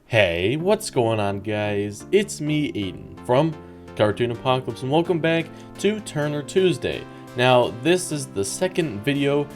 Hey, what's going on, guys? It's me, Aiden, from Cartoon Apocalypse, and welcome back to Turner Tuesday. Now, this is the second video.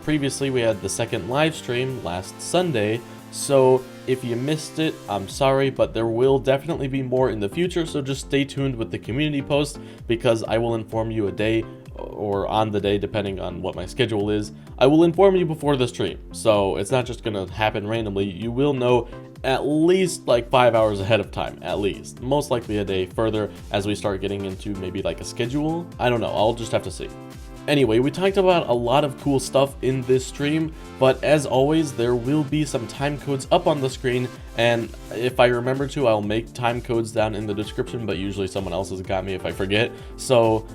Previously, we had the second live stream last Sunday, so if you missed it, I'm sorry, but there will definitely be more in the future, so just stay tuned with the community post, because I will inform you a day, or on the day, depending on what my schedule is. I will inform you before the stream, so it's not just gonna happen randomly. You will know at least like 5 hours ahead of time, at least. Most likely a day further as we start getting into maybe like a schedule. I don't know, I'll just have to see. Anyway, we talked about a lot of cool stuff in this stream, but as always, there will be some time codes up on the screen, and if I remember to, I'll make time codes down in the description, but usually someone else has got me if I forget. So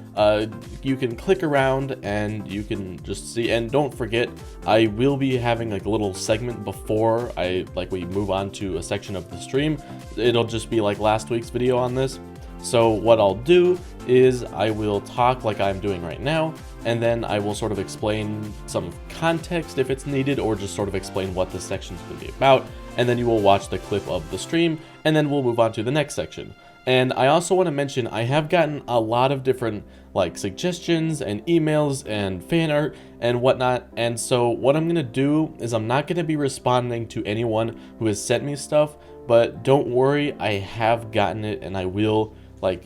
you can click around and you can just see, and don't forget, I will be having like a little segment before we move on to a section of the stream. It'll just be like last week's video on this. So what I'll do is I will talk like I'm doing right now, and then I will sort of explain some context if it's needed, or just sort of explain what this section is going to be about, and then you will watch the clip of the stream, and then we'll move on to the next section. And I also want to mention, I have gotten a lot of different like suggestions and emails and fan art and whatnot, and so what I'm going to do is I'm not going to be responding to anyone who has sent me stuff, but don't worry, I have gotten it, and I will, like,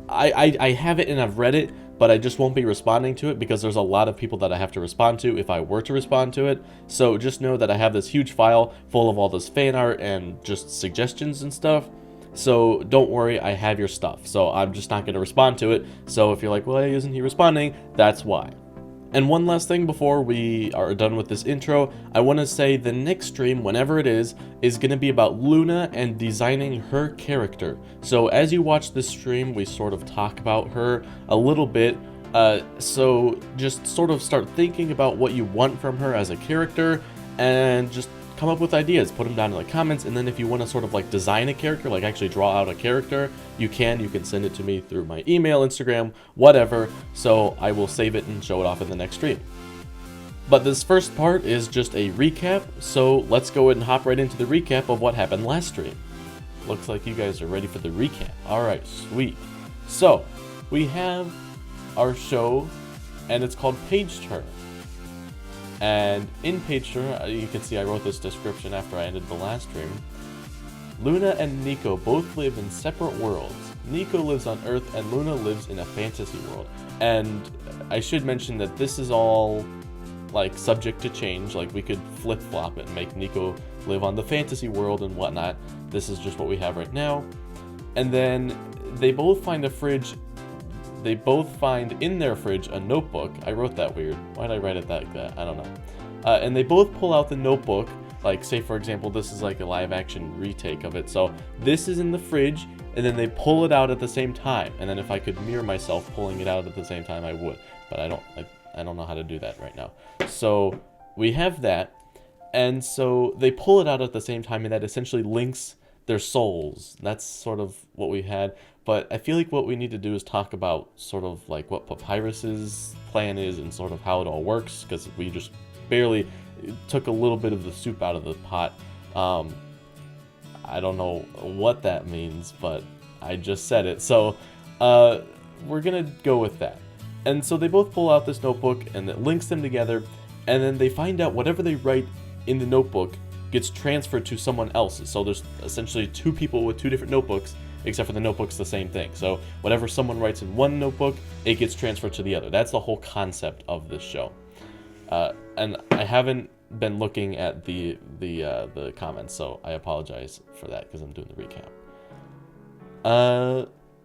I have it and I've read it, but I just won't be responding to it because there's a lot of people that I have to respond to if I were to respond to it. So just know that I have this huge file full of all this fan art and just suggestions and stuff. So don't worry, I have your stuff. So I'm just not going to respond to it. So if you're like, well, isn't he responding? That's why. And one last thing before we are done with this intro, I want to say the next stream, whenever it is going to be about Luna and designing her character. So as you watch this stream, we sort of talk about her a little bit. So just sort of start thinking about what you want from her as a character, and just come up with ideas, put them down in the comments, and then if you want to sort of like design a character, like actually draw out a character, you can send it to me through my email, Instagram, whatever, so I will save it and show it off in the next stream. But this first part is just a recap, so let's go ahead and hop right into the recap of what happened last stream. Looks like you guys are ready for the recap. Alright, sweet. So, we have our show, and it's called Page Turner. And in Page Turner, you can see I wrote this description after I ended the last stream. Luna and Nico both live in separate worlds. Nico lives on Earth and Luna lives in a fantasy world. And I should mention that this is all like subject to change. Like we could flip-flop it and make Nico live on the fantasy world and whatnot. This is just what we have right now. And then they both find a fridge. They both find in their fridge a notebook. I wrote that weird. Why did I write it like that? I don't know. And they both pull out the notebook. Like, say for example, this is like a live action retake of it. So this is in the fridge, and then they pull it out at the same time. And then if I could mirror myself pulling it out at the same time, I would. But I don't know how to do that right now. So we have that. And so they pull it out at the same time, and that essentially links their souls. That's sort of what we had. But I feel like what we need to do is talk about sort of like what Papyrus's plan is and sort of how it all works, because we just barely took a little bit of the soup out of the pot. I don't know what that means, but I just said it. So we're gonna go with that. And so they both pull out this notebook, and it links them together, and then they find out whatever they write in the notebook gets transferred to someone else. So there's essentially two people with two different notebooks, except for the notebook's the same thing. So whatever someone writes in one notebook, it gets transferred to the other. That's the whole concept of this show. And I haven't been looking at the comments, so I apologize for that because I'm doing the recap.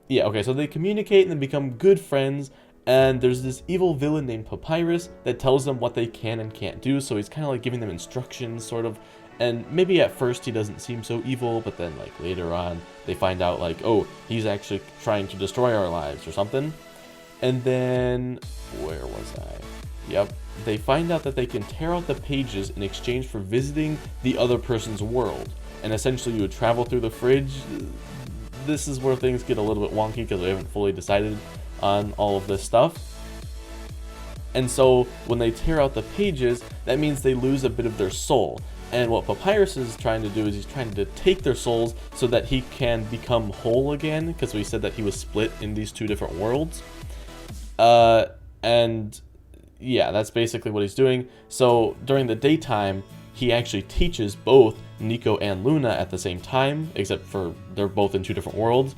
Yeah, okay, so they communicate and then become good friends, and there's this evil villain named Papyrus that tells them what they can and can't do, so he's kind of like giving them instructions, sort of. And maybe at first he doesn't seem so evil, but then like later on they find out like, oh, he's actually trying to destroy our lives or something. And then, where was I? Yep, they find out that they can tear out the pages in exchange for visiting the other person's world. And essentially you would travel through the fridge. This is where things get a little bit wonky because we haven't fully decided on all of this stuff. And so when they tear out the pages, that means they lose a bit of their soul. And what Papyrus is trying to do is he's trying to take their souls so that he can become whole again, because we said that he was split in these two different worlds. And yeah, that's basically what he's doing. So during the daytime, he actually teaches both Nico and Luna at the same time, except for they're both in two different worlds.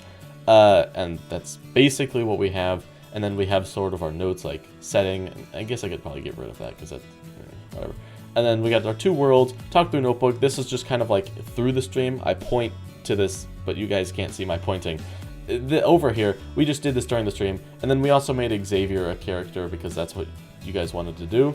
And that's basically what we have. And then we have sort of our notes like setting. I guess I could probably get rid of that because that, whatever. And then we got our two worlds, talk through notebook. This is just kind of like through the stream. I point to this, but you guys can't see my pointing. Over here, we just did this during the stream. And then we also made Xavier a character because that's what you guys wanted to do.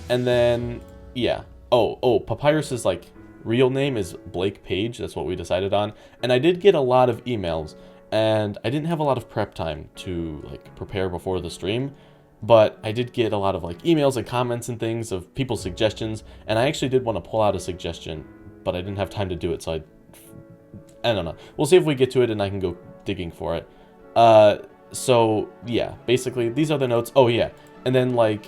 And then, yeah. Oh, Papyrus's like real name is Blake Page. That's what we decided on. And I did get a lot of emails, and I didn't have a lot of prep time to like prepare before the stream. But I did get a lot of like emails and comments and things of people's suggestions, and I actually did want to pull out a suggestion, but I didn't have time to do it, so I don't know. We'll see if we get to it and I can go digging for it. So yeah, basically these are the notes. Oh yeah, and then like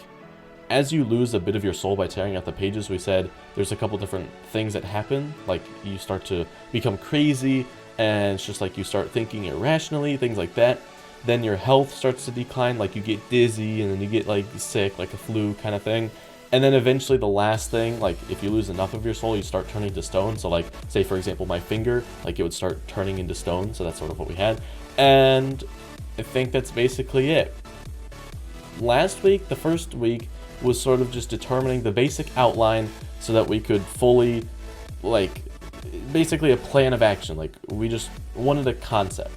as you lose a bit of your soul by tearing out the pages, we said there's a couple different things that happen. Like you start to become crazy, and it's just like you start thinking irrationally, things like that. Then your health starts to decline, like you get dizzy, and then you get like sick, like a flu kind of thing. And then eventually the last thing, like if you lose enough of your soul, you start turning to stone. So like, say for example, my finger, like it would start turning into stone. So that's sort of what we had. And I think that's basically it. Last week, the first week, was sort of just determining the basic outline so that we could fully, like, basically a plan of action. Like we just wanted a concept.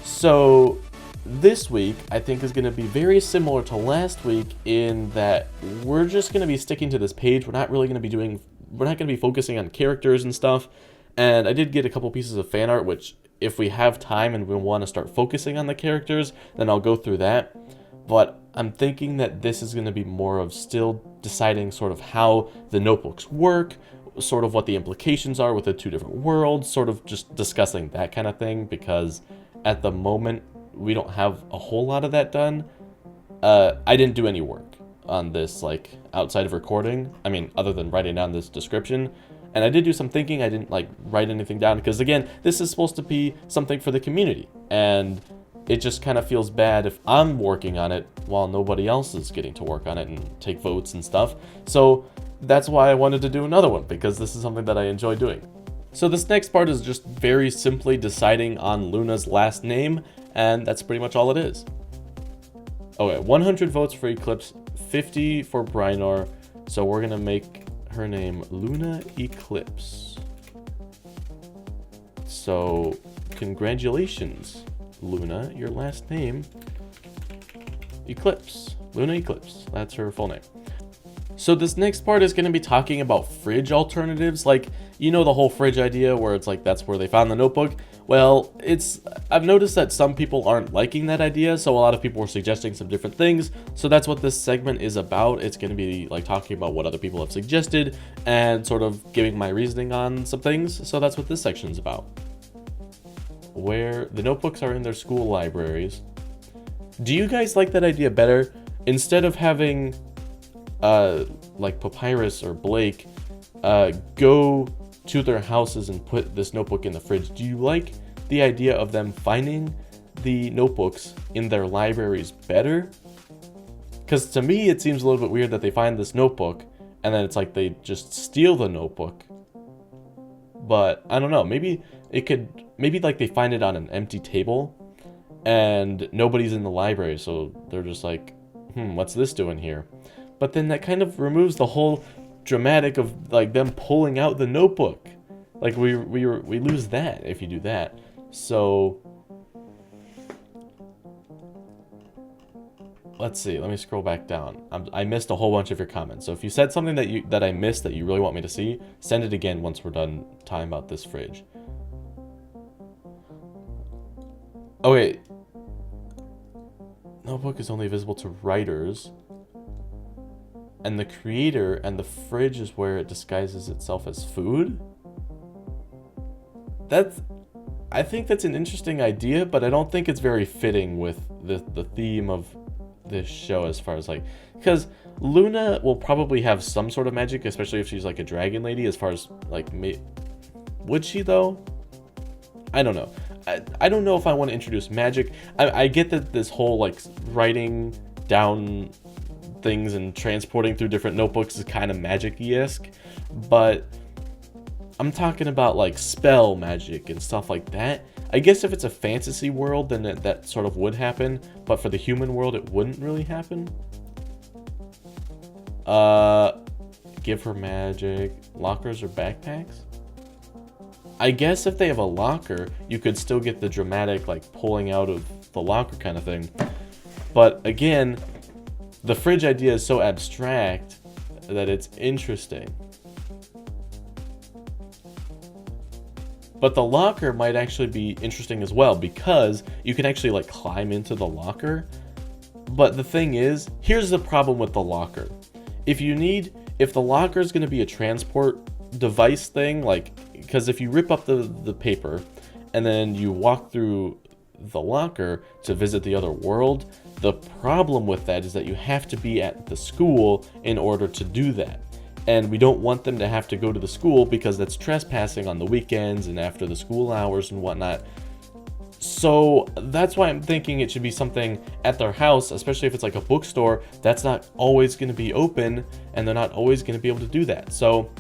So this week, I think, is going to be very similar to last week in that we're just going to be sticking to this page. We're not going to be focusing on characters and stuff. And I did get a couple pieces of fan art, which if we have time and we want to start focusing on the characters, then I'll go through that. But I'm thinking that this is going to be more of still deciding sort of how the notebooks work, sort of what the implications are with the two different worlds, sort of just discussing that kind of thing, because at the moment, we don't have a whole lot of that done. I didn't do any work on this, like, outside of recording. I mean, other than writing down this description. And I did do some thinking. I didn't, like, write anything down. Because, again, this is supposed to be something for the community. And it just kind of feels bad if I'm working on it while nobody else is getting to work on it and take votes and stuff. So that's why I wanted to do another one. Because this is something that I enjoy doing. So this next part is just very simply deciding on Luna's last name, and that's pretty much all it is. Okay, 100 votes for Eclipse, 50 for Brynor, so we're gonna make her name Luna Eclipse. So, congratulations, Luna, your last name, Eclipse, Luna Eclipse, that's her full name. So this next part is going to be talking about fridge alternatives, like, you know, the whole fridge idea where it's like that's where they found the notebook. Well, I've noticed that some people aren't liking that idea, so a lot of people were suggesting some different things. So that's what this segment is about. It's going to be like talking about what other people have suggested and sort of giving my reasoning on some things. So that's what this section is about. Where the notebooks are in their school libraries. Do you guys like that idea better? Instead of having like Papyrus or Blake go to their houses and put this notebook in the fridge, do you like the idea of them finding the notebooks in their libraries better? Because to me it seems a little bit weird that they find this notebook and then it's like they just steal the notebook. But I don't know, maybe like they find it on an empty table and nobody's in the library, so they're just like, what's this doing here? But then that kind of removes the whole dramatic of like them pulling out the notebook. Like we lose that if you do that. So let's see. Let me scroll back down. I missed a whole bunch of your comments. So if you said something that I missed that you really want me to see, send it again once we're done talking about this fridge. Okay. Notebook is only visible to writers. And the creator and the fridge is where it disguises itself as food? I think that's an interesting idea, but I don't think it's very fitting with the theme of this show as far as like, because Luna will probably have some sort of magic, especially if she's like a dragon lady, as far as like, would she though? I don't know. I don't know if I want to introduce magic. I get that this whole like writing down things and transporting through different notebooks is kind of magic-esque, but I'm talking about like spell magic and stuff like that. I guess if it's a fantasy world, then that sort of would happen, but for the human world, it wouldn't really happen. Give her magic. Lockers or backpacks? I guess if they have a locker, you could still get the dramatic, like, pulling out of the locker kind of thing. But again, the fridge idea is so abstract that it's interesting. But the locker might actually be interesting as well, because you can actually, like, climb into the locker. But the thing is, here's the problem with the locker. If the locker is going to be a transport device thing, like, because if you rip up the paper and then you walk through the locker to visit the other world, the problem with that is that you have to be at the school in order to do that. And we don't want them to have to go to the school because that's trespassing on the weekends and after the school hours and whatnot. So that's why I'm thinking it should be something at their house, especially if it's like a bookstore that's not always going to be open and they're not always going to be able to do that. So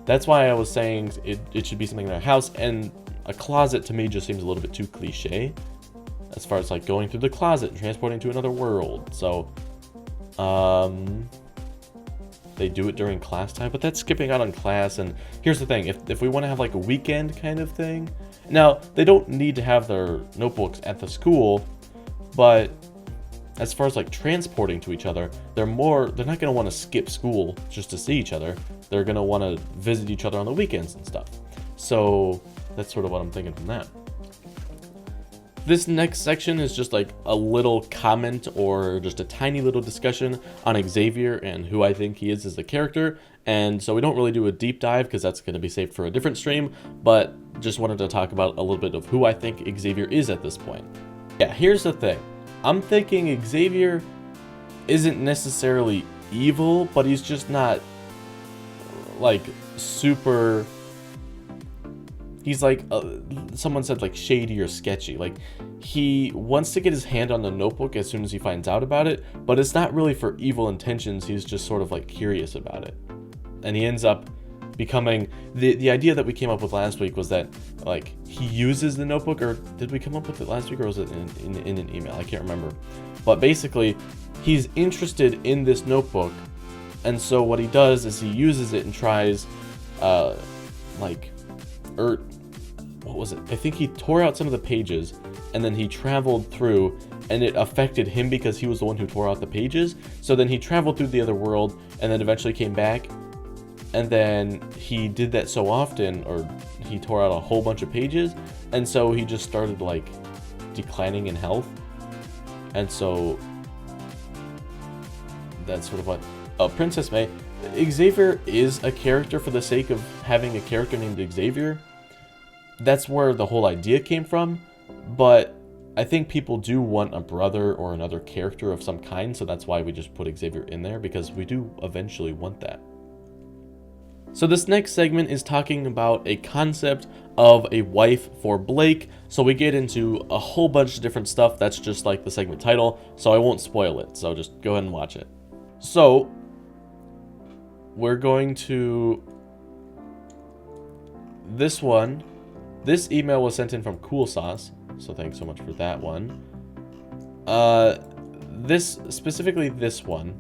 that's why I was saying it should be something in their house, and a closet to me just seems a little bit too cliche as far as like going through the closet and transporting to another world. So they do it during class time, but that's skipping out on class. And here's the thing, if we want to have like a weekend kind of thing, now they don't need to have their notebooks at the school, but as far as like transporting to each other, they're not going to want to skip school just to see each other. They're going to want to visit each other on the weekends and stuff. So that's sort of what I'm thinking from that. This next section is just like a little comment or just a tiny little discussion on Xavier and who I think he is as a character. And so we don't really do a deep dive because that's going to be saved for a different stream, but just wanted to talk about a little bit of who I think Xavier is at this point. Yeah, here's the thing. I'm thinking Xavier isn't necessarily evil, but he's just not like super. He's like, someone said like shady or sketchy. Like he wants to get his hand on the notebook as soon as he finds out about it, but it's not really for evil intentions. He's just sort of like curious about it. And he ends up becoming, the idea that we came up with last week was that like he uses the notebook, or did we come up with it last week, or was it in an email? I can't remember. But basically he's interested in this notebook, and so what he does is he uses it and tries what was it? I think he tore out some of the pages and then he traveled through, and it affected him because he was the one who tore out the pages. So then he traveled through the other world and then eventually came back, and then he did that so often, or he tore out a whole bunch of pages, and so he just started like declining in health. And so that's sort of what Princess May. Xavier is a character for the sake of having a character named Xavier. That's where the whole idea came from, but I think people do want a brother or another character of some kind, so that's why we just put Xavier in there, because we do eventually want that. So this next segment is talking about a concept of a wife for Blake, so we get into a whole bunch of different stuff that's just like the segment title, so I won't spoil it, so just go ahead and watch it. So we're going to this email was sent in from Cool Sauce, so thanks so much for that one. Specifically this one,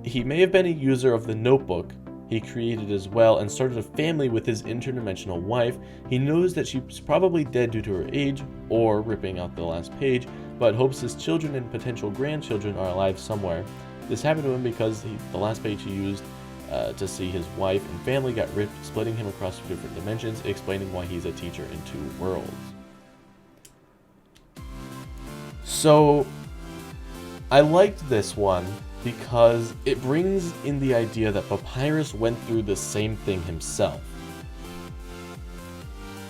he may have been a user of the notebook he created as well and started a family with his interdimensional wife. He knows that she's probably dead due to her age or ripping out the last page, but hopes his children and potential grandchildren are alive somewhere. This happened to him because the last page he used to see his wife and family got ripped, splitting him across 2 different dimensions, explaining why he's a teacher in 2 worlds. So I liked this one because it brings in the idea that Papyrus went through the same thing himself.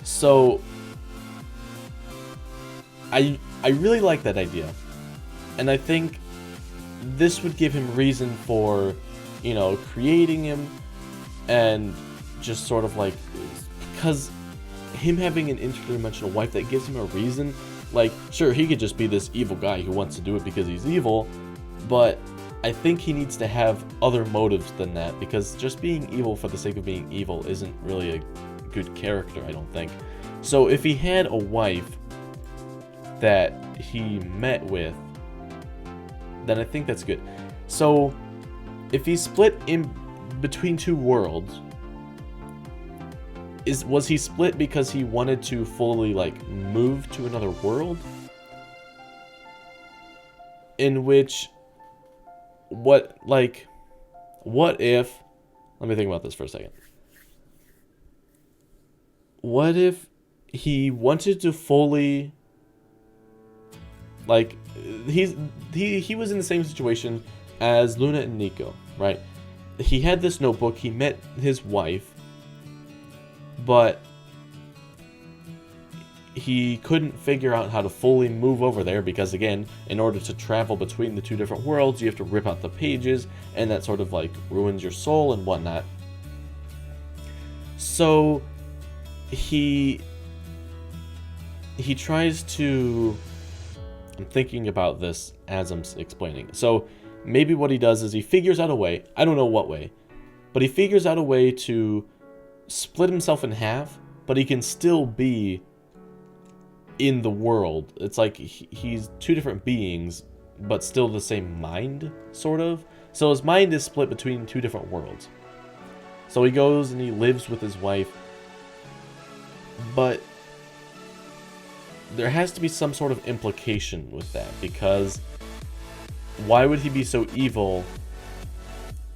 So I really like that idea. And I think this would give him reason for, you know, creating him, and just sort of like, because him having an interdimensional wife, that gives him a reason. Like, sure, he could just be this evil guy who wants to do it because he's evil, but I think he needs to have other motives than that, because just being evil for the sake of being evil isn't really a good character, I don't think. So if he had a wife that he met with, then I think that's good. So if he split in between two worlds, was he split because he wanted to fully like move to another world? In which, what if, let me think about this for a second. What if he wanted to fully, like, he was in the same situation as Luna and Nico, right? He had this notebook, he met his wife, but he couldn't figure out how to fully move over there because, again, in order to travel between the two different worlds, you have to rip out the pages, and that sort of like ruins your soul and whatnot. So he tries to, I'm thinking about this as I'm explaining. So maybe what he does is he figures out a way, I don't know what way, but he figures out a way to split himself in half, but he can still be in the world. It's like he's two different beings, but still the same mind, sort of. So his mind is split between two different worlds. So he goes and he lives with his wife, but there has to be some sort of implication with that, because why would he be so evil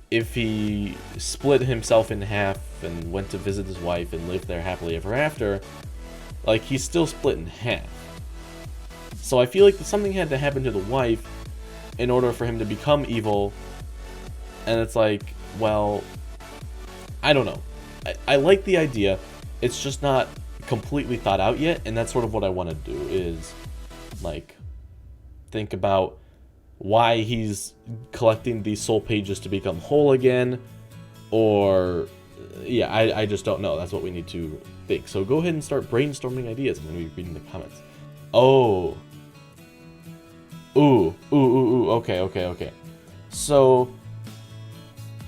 if he split himself in half and went to visit his wife and lived there happily ever after? Like, he's still split in half. So I feel like something had to happen to the wife in order for him to become evil. And it's like, well, I don't know. I like the idea. It's just not completely thought out yet. And that's sort of what I want to do, is like think about why he's collecting these soul pages to become whole again, or yeah, I just don't know. That's what we need to think. So go ahead and start brainstorming ideas. I'm going to be reading the comments. Oh. Ooh. Okay. So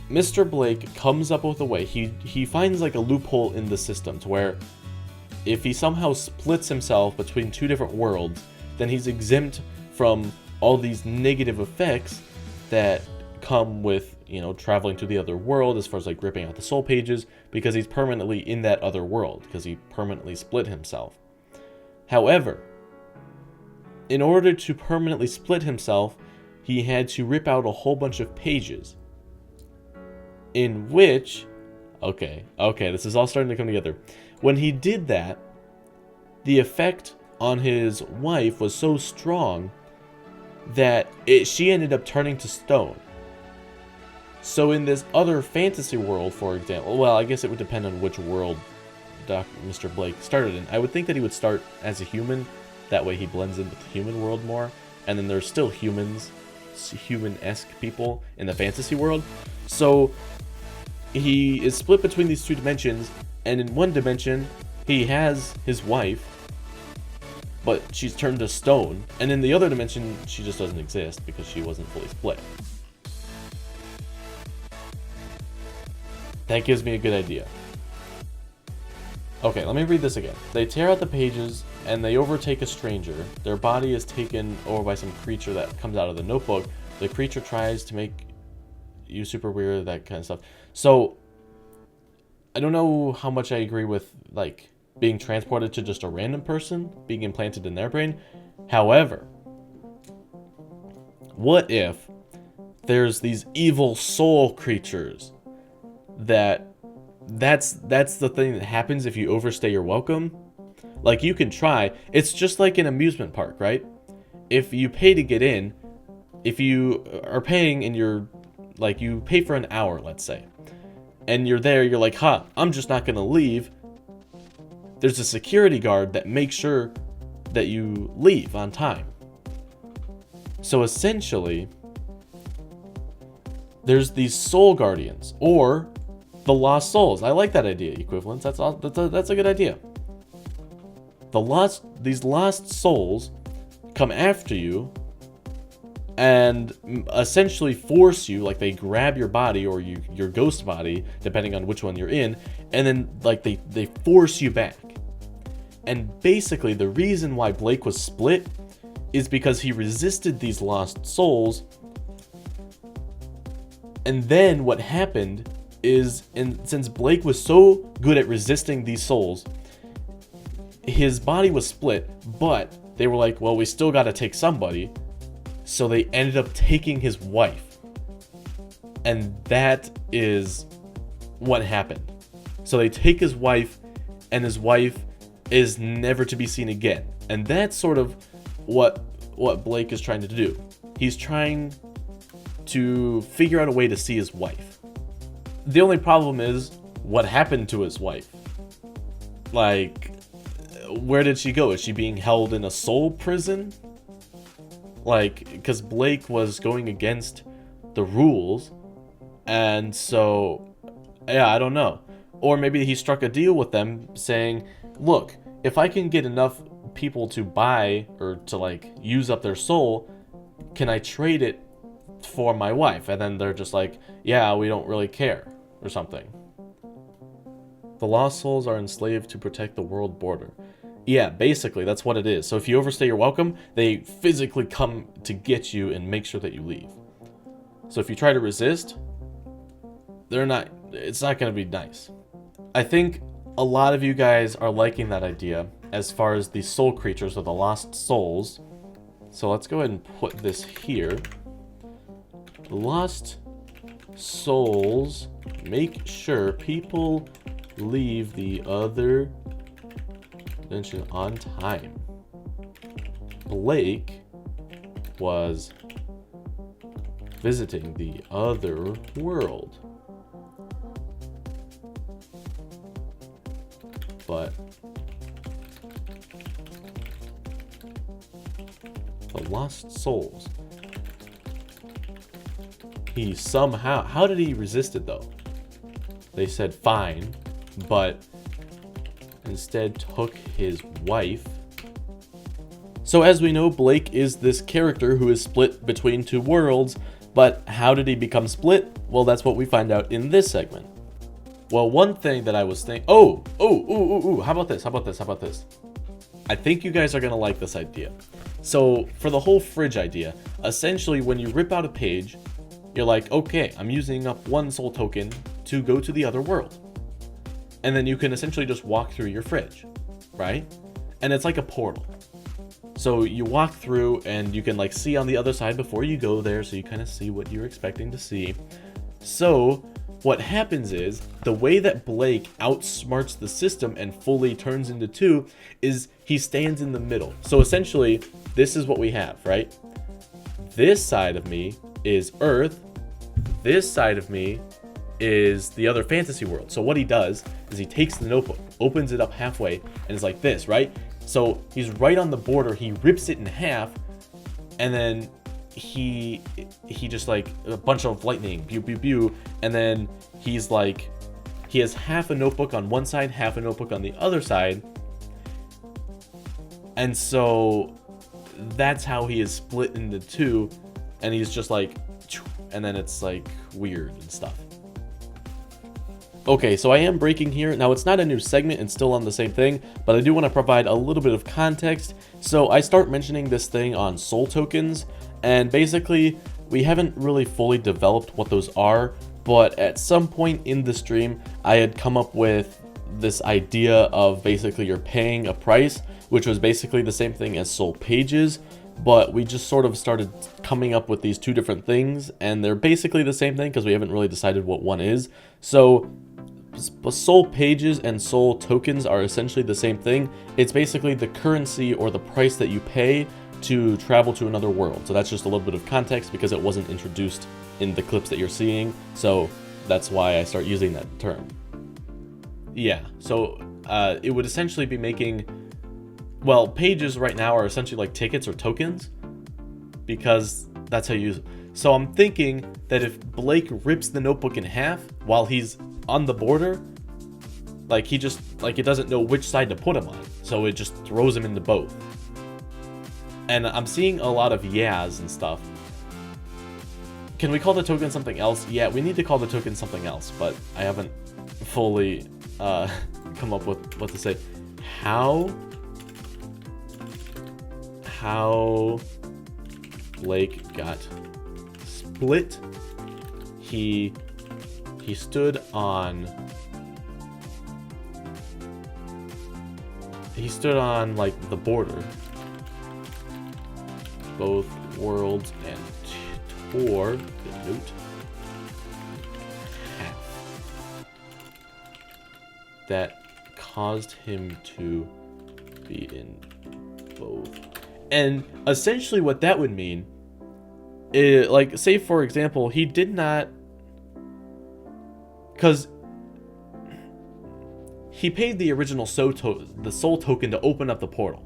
Mr. Blake comes up with a way. He finds like a loophole in the system to where if he somehow splits himself between two different worlds, then he's exempt from all these negative effects that come with, you know, traveling to the other world, as far as like ripping out the soul pages, because he's permanently in that other world, because he permanently split himself. However, in order to permanently split himself, he had to rip out a whole bunch of pages, in which, okay, this is all starting to come together. When he did that, the effect on his wife was so strong that she ended up turning to stone. So in this other fantasy world, for example, well, I guess it would depend on which world Mr. Blake started in. I would think that he would start as a human, that way he blends in with the human world more, and then there's still humans, human-esque people in the fantasy world. So he is split between these two dimensions, and in one dimension, he has his wife, but she's turned to stone, and in the other dimension, she just doesn't exist because she wasn't fully split. That gives me a good idea. Okay, let me read this again. They tear out the pages, and they overtake a stranger. Their body is taken over by some creature that comes out of the notebook. The creature tries to make you super weird, that kind of stuff. So, I don't know how much I agree with, like, being transported to just a random person, being implanted in their brain. However, what if there's these evil soul creatures that's the thing that happens if you overstay your welcome? Like, you can try. It's just like an amusement park, right? If you pay to get in, if you are paying and you're, like, you pay for an hour, let's say, and you're there, you're like, I'm just not gonna leave. There's a security guard that makes sure that you leave on time. So essentially, there's these soul guardians, or the lost souls. I like that idea, equivalence. That's a good idea. These lost souls come after you and essentially force you, like they grab your body or your ghost body, depending on which one you're in, and then like they force you back. And basically the reason why Blake was split is because he resisted these lost souls. And then what happened is, since Blake was so good at resisting these souls, his body was split, but they were like, well, we still got to take somebody. So they ended up taking his wife. And that is what happened. So they take his wife, and his wife is never to be seen again. And that's sort of what Blake is trying to do. He's trying to figure out a way to see his wife. The only problem is, what happened to his wife? Like, where did she go? Is she being held in a soul prison? Like, because Blake was going against the rules, and so, yeah, I don't know. Or maybe he struck a deal with them saying, look, if I can get enough people to buy or to like use up their soul, can I trade it for my wife? And then they're just like, yeah, we don't really care, or something. The lost souls are enslaved to protect the world border. Yeah, basically, that's what it is. So if you overstay your welcome, they physically come to get you and make sure that you leave. So if you try to resist, it's not going to be nice. I think a lot of you guys are liking that idea as far as the soul creatures or the lost souls. So let's go ahead and put this here. Lost souls make sure people leave the other dimension on time. Blake was visiting the other world, but the lost souls, he somehow, how did he resist it though? They said fine, but instead took his wife. So as we know, Blake is this character who is split between two worlds, but how did he become split? Well, that's what we find out in this segment. Well, one thing that I was thinking, how about this? I think you guys are gonna like this idea. So for the whole fridge idea, essentially when you rip out a page, you're like, okay, I'm using up one soul token to go to the other world. And then you can essentially just walk through your fridge, right? And it's like a portal. So you walk through and you can like see on the other side before you go there, so you kind of see what you're expecting to see. So what happens is, the way that Blake outsmarts the system and fully turns into two is he stands in the middle. So essentially, this is what we have, right? This side of me is Earth. This side of me is the other fantasy world. So what he does is he takes the notebook, opens it up halfway, and is like this, right? So he's right on the border. He rips it in half, and then he just like a bunch of lightning, pew pew pew, and then he's like, he has half a notebook on one side, half a notebook on the other side, and so that's how he is split into two, and he's just like, and then it's like weird and stuff. Okay, so I am breaking here. Now, it's not a new segment, it's still on the same thing, but I do want to provide a little bit of context. So I start mentioning this thing on soul tokens, and basically, we haven't really fully developed what those are, but at some point in the stream, I had come up with this idea of basically you're paying a price, which was basically the same thing as soul pages, but we just sort of started coming up with these two different things, and they're basically the same thing because we haven't really decided what one is. So soul pages and soul tokens are essentially the same thing. It's basically the currency or the price that you pay to travel to another world. So that's just a little bit of context because it wasn't introduced in the clips that you're seeing. So that's why I start using that term. Yeah, so it would essentially be making, well, pages right now are essentially like tickets or tokens. because that's how you use it. So I'm thinking that if Blake rips the notebook in half while he's on the border, like he just, like it doesn't know which side to put him on, so it just throws him into both. And I'm seeing a lot of yeahs and stuff. Can we call the token something else? Yeah, we need to call the token something else, but I haven't fully come up with what to say. How Blake got split. He stood on like the border, both worlds, and tore the note half. That caused him to be in both. And essentially what that would mean is, like, say for example, he did not, because he paid the original soul token to open up the portal.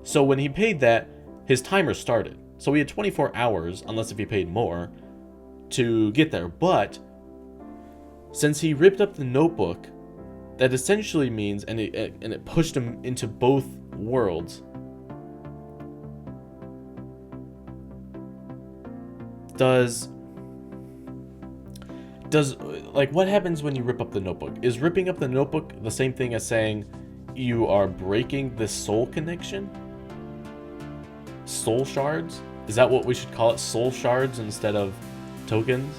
So when he paid that, his timer started. So he had 24 hours, unless if he paid more, to get there. But since he ripped up the notebook, that essentially means, and it pushed him into both worlds. Does like, what happens when you rip up the notebook? Is ripping up the notebook the same thing as saying you are breaking the soul connection? Soul shards? Is that what we should call it? Soul shards instead of tokens?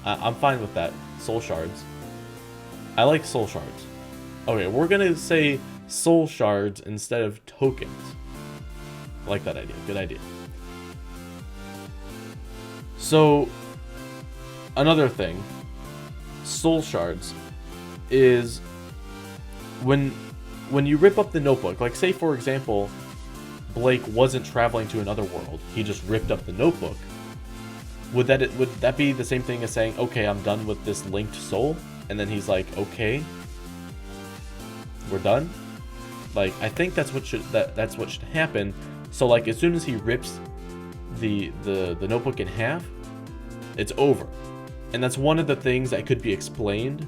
I'm fine with that. Soul shards. I like soul shards. Okay, we're gonna say soul shards instead of tokens. I like that idea. Good idea. So, another thing, soul shards, is when you rip up the notebook, like say for example, Blake wasn't traveling to another world, he just ripped up the notebook, would that be the same thing as saying, okay, I'm done with this linked soul? And then he's like, okay, we're done? Like, I think that's what should happen. So like, as soon as he rips the notebook in half, it's over. And that's one of the things that could be explained.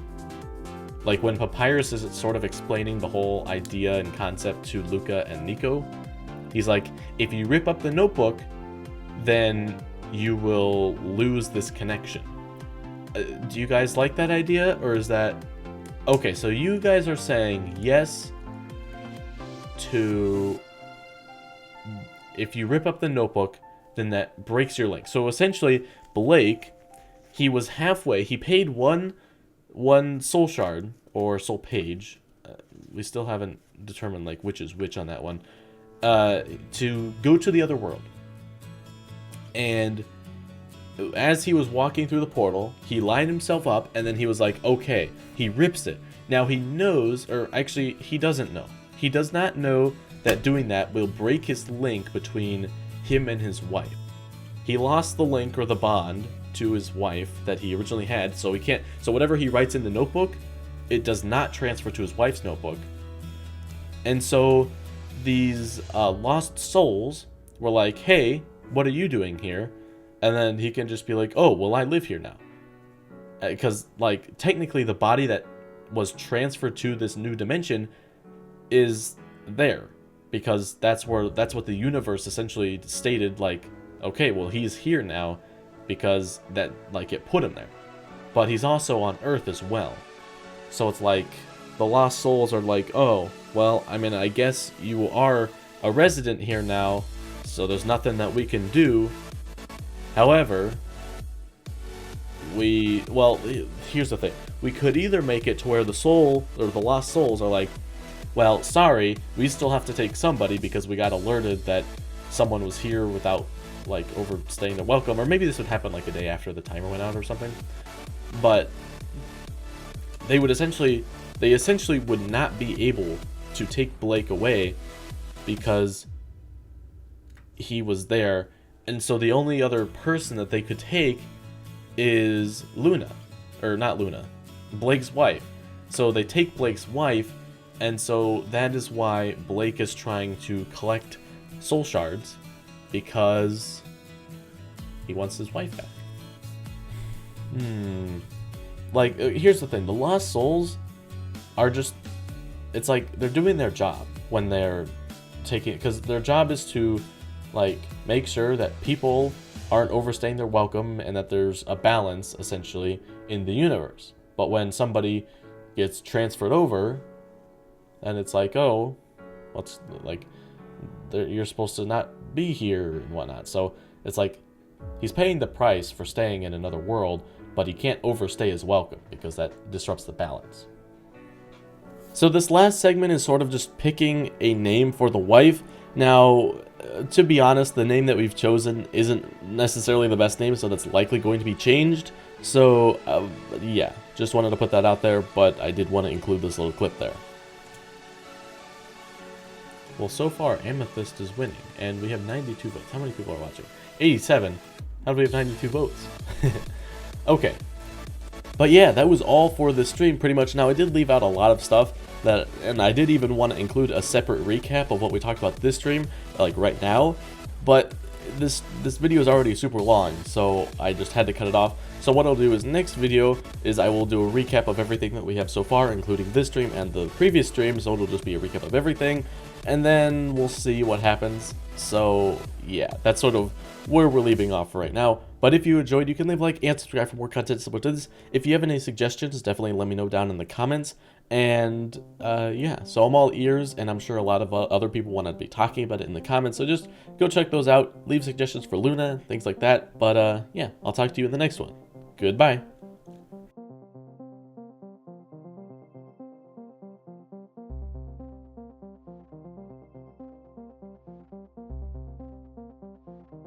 Like when Papyrus is sort of explaining the whole idea and concept to Luca and Nico, he's like, if you rip up the notebook, then you will lose this connection. Do you guys like that idea, or is that... Okay, so you guys are saying yes to... If you rip up the notebook, then that breaks your link. So essentially, Blake, he was halfway. He paid one soul shard, or soul page. We still haven't determined like which is which on that one. To go to the other world. And as he was walking through the portal, he lined himself up, and then he was like, okay, he rips it. Now he knows, or actually he doesn't know. He does not know that doing that will break his link between him and his wife. He lost the link or the bond to his wife that he originally had, so he can't. So whatever he writes in the notebook, it does not transfer to his wife's notebook. And so these lost souls were like, hey, what are you doing here? And then he can just be like, oh, well, I live here now. Because, like, technically the body that was transferred to this new dimension is there. Because that's what the universe essentially stated, like, okay, well, he's here now because that, like, it put him there. But he's also on Earth as well. So it's like, the lost souls are like, oh, well, I mean, I guess you are a resident here now, so there's nothing that we can do. However, well, here's the thing. We could either make it to where the soul, or the lost souls are like, well, sorry, we still have to take somebody because we got alerted that someone was here without, like, overstaying their welcome. Or maybe this would happen, like, a day after the timer went out or something. But they essentially would not be able to take Blake away because he was there. And so the only other person that they could take is Luna. Or not Luna. Blake's wife. So they take Blake's wife, and so that is why Blake is trying to collect soul shards, because He wants his wife back. Like, here's the thing. The lost souls are just... It's like they're doing their job when they're taking... Because their job is to, like, make sure that people aren't overstaying their welcome and that there's a balance, essentially, in the universe. But when somebody gets transferred over, then it's like, oh, what's... Like, you're supposed to not be here and whatnot. So it's like he's paying the price for staying in another world, but he can't overstay his welcome because that disrupts the balance. So this last segment is sort of just picking a name for the wife. Now, to be honest, the name that we've chosen isn't necessarily the best name, so that's likely going to be changed. So, yeah, just wanted to put that out there, but I did want to include this little clip there. Well, so far, Amethyst is winning, and we have 92 votes. How many people are watching? 87. How do we have 92 votes? Okay. But yeah, that was all for this stream, pretty much. Now, I did leave out a lot of stuff, and I did even want to include a separate recap of what we talked about this stream, like right now. But this video is already super long, so I just had to cut it off. So what I'll do is next video is I will do a recap of everything that we have so far, including this stream and the previous stream, so it'll just be a recap of everything, and then we'll see what happens. So yeah, that's sort of where we're leaving off right now. But if you enjoyed, you can leave a like and subscribe for more content similar to this. If you have any suggestions, definitely let me know down in the comments. And yeah, so I'm all ears, and I'm sure a lot of other people want to be talking about it in the comments, so just go check those out, leave suggestions for Luna, things like that. But yeah, I'll talk to you in the next one. Goodbye.